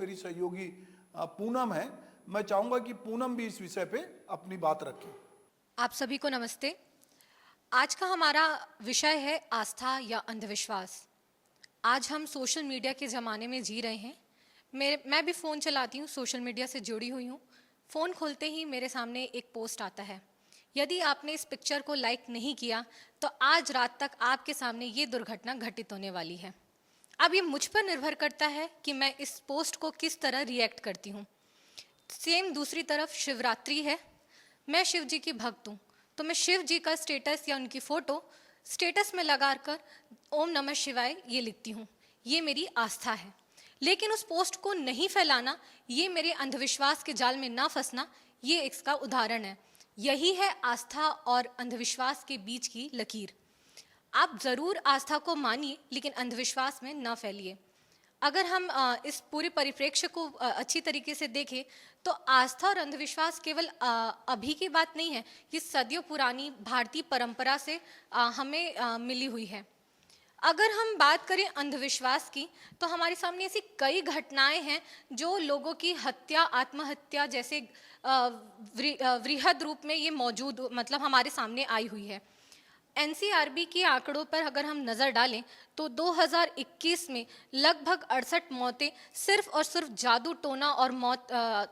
मेरी सहयोगी पूनम है। मैं चाहूंगा कि पूनम भी इस विषय पे अपनी बात रखें। आप सभी को नमस्ते। आज का हमारा विषय है आस्था या अंधविश्वास। आज हम सोशल मीडिया के ज़माने में जी रहे हैं। मैं भी फ़ोन चलाती हूँ, सोशल मीडिया से जुड़ी हुई हूँ। फ़ोन खोलते ही मेरे सामने एक पोस्ट आता है। यदि आपने इस पिक्चर को लाइक नहीं किया तो आज रात तक आपके सामने ये दुर्घटना घटित होने वाली है। अब ये मुझ पर निर्भर करता है कि मैं इस पोस्ट को किस तरह रिएक्ट करती हूँ। सेम दूसरी तरफ शिवरात्रि है। मैं शिव जी की भक्त हूँ, तो मैं शिव जी का स्टेटस या उनकी फ़ोटो स्टेटस में लगाकर ओम नमः शिवाय ये लिखती हूँ। ये मेरी आस्था है। लेकिन उस पोस्ट को नहीं फैलाना, ये मेरे अंधविश्वास के जाल में ना फंसना, ये इसका उदाहरण है। यही है आस्था और अंधविश्वास के बीच की लकीर। आप ज़रूर आस्था को मानिए, लेकिन अंधविश्वास में ना फैलिए। अगर हम इस पूरे परिप्रेक्ष्य को अच्छी तरीके से देखें तो आस्था और अंधविश्वास केवल अभी की बात नहीं है। ये सदियों पुरानी भारतीय परंपरा से हमें मिली हुई है। अगर हम बात करें अंधविश्वास की, तो हमारे सामने ऐसी कई घटनाएं हैं जो लोगों की हत्या, आत्महत्या जैसे वृहद रूप में ये मौजूद, मतलब हमारे सामने आई हुई है। एनसीआरबी के आंकड़ों पर अगर हम नज़र डालें तो 2021 में लगभग 68 मौतें सिर्फ और सिर्फ जादू टोना और मौत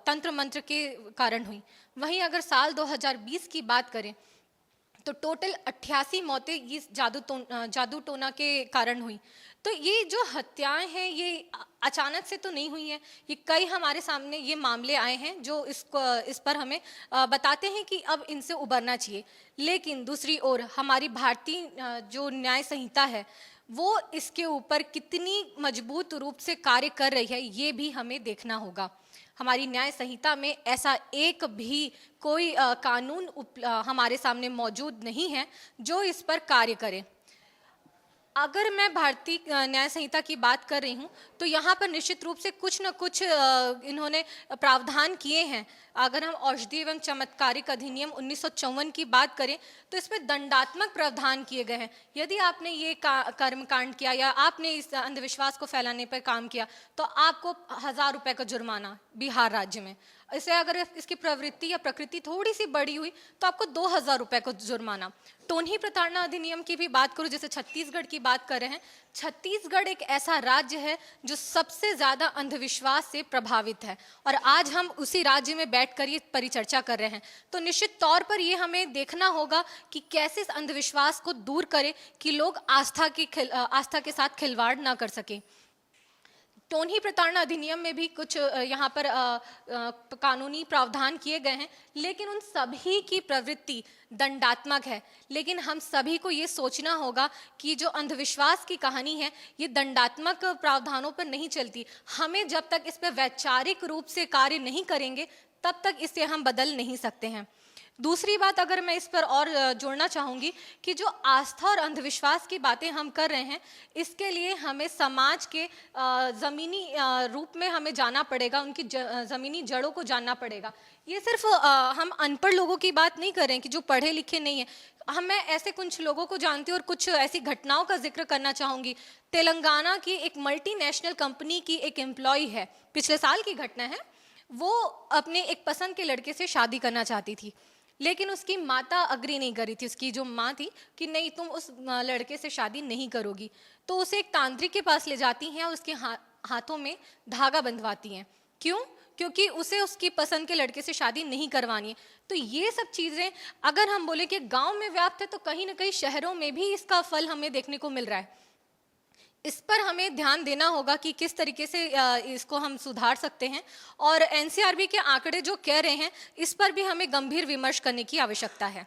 तंत्र मंत्र के कारण हुई। वहीं अगर साल 2020 की बात करें तो टोटल 88 मौतें इस जादू टोना के कारण हुई। तो ये जो हत्याएं हैं ये अचानक से तो नहीं हुई हैं। ये कई हमारे सामने ये मामले आए हैं जो इस पर हमें बताते हैं कि अब इनसे उबरना चाहिए। लेकिन दूसरी ओर हमारी भारतीय जो न्याय संहिता है वो इसके ऊपर कितनी मजबूत रूप से कार्य कर रही है, ये भी हमें देखना होगा। हमारी न्याय संहिता में ऐसा एक भी कोई कानून हमारे सामने मौजूद नहीं है जो इस पर कार्य करे। अगर मैं भारतीय न्याय संहिता की बात कर रही हूँ तो यहाँ पर निश्चित रूप से कुछ न कुछ इन्होंने प्रावधान किए हैं। अगर हम औषधि एवं चमत्कारिक अधिनियम 1954 की बात करें तो इसमें दंडात्मक प्रावधान किए गए हैं। यदि आपने ये कर्मकांड किया या आपने इस अंधविश्वास को फैलाने पर काम किया तो आपको 1000 रुपये का जुर्माना बिहार राज्य में। इसे अगर इसकी प्रवृत्ति या प्रकृति थोड़ी सी बड़ी हुई तो आपको 2000 रुपये का जुर्माना। टोनही प्रताड़ना अधिनियम की भी बात करूँ, जैसे छत्तीसगढ़ की बात कर रहे हैं, छत्तीसगढ़ एक ऐसा राज्य है जो सबसे ज़्यादा अंधविश्वास से प्रभावित है और आज हम उसी राज्य में बैठकर ये परिचर्चा कर रहे हैं। तो निश्चित तौर पर ये हमें देखना होगा कि कैसे इस अंधविश्वास को दूर करें कि लोग आस्था के साथ खिलवाड़ ना कर सकें। टोनही प्रताड़ना अधिनियम में भी कुछ यहाँ पर कानूनी प्रावधान किए गए हैं, लेकिन उन सभी की प्रवृत्ति दंडात्मक है। लेकिन हम सभी को ये सोचना होगा कि जो अंधविश्वास की कहानी है ये दंडात्मक प्रावधानों पर नहीं चलती। हमें जब तक इस पर वैचारिक रूप से कार्य नहीं करेंगे तब तक इसे हम बदल नहीं सकते हैं। दूसरी बात अगर मैं इस पर और जोड़ना चाहूँगी कि जो आस्था और अंधविश्वास की बातें हम कर रहे हैं, इसके लिए हमें समाज के ज़मीनी रूप में हमें जाना पड़ेगा, उनकी ज़मीनी जड़ों को जानना पड़ेगा। ये सिर्फ हम अनपढ़ लोगों की बात नहीं कर रहे हैं कि जो पढ़े लिखे नहीं हैं। मैं ऐसे कुछ लोगों को जानती हूँ और कुछ ऐसी घटनाओं का जिक्र करना चाहूँगी। तेलंगाना की एक मल्टीनेशनल कंपनी की एक एम्प्लॉय है, पिछले साल की घटना है। वो अपने एक पसंद के लड़के से शादी करना चाहती थी, लेकिन उसकी माता अग्री नहीं करी थी। उसकी जो माँ थी कि नहीं, तुम उस लड़के से शादी नहीं करोगी। तो उसे एक तांत्रिक के पास ले जाती हैं और उसके हाथों में धागा बंधवाती हैं। क्यों? क्योंकि उसे उसकी पसंद के लड़के से शादी नहीं करवानी है। तो ये सब चीज़ें अगर हम बोले कि गांव में व्याप्त है तो कहीं ना कहीं शहरों में भी इसका फल हमें देखने को मिल रहा है। इस पर हमें ध्यान देना होगा कि किस तरीके से इसको हम सुधार सकते हैं, और एनसीआरबी के आंकड़े जो कह रहे हैं इस पर भी हमें गंभीर विमर्श करने की आवश्यकता है।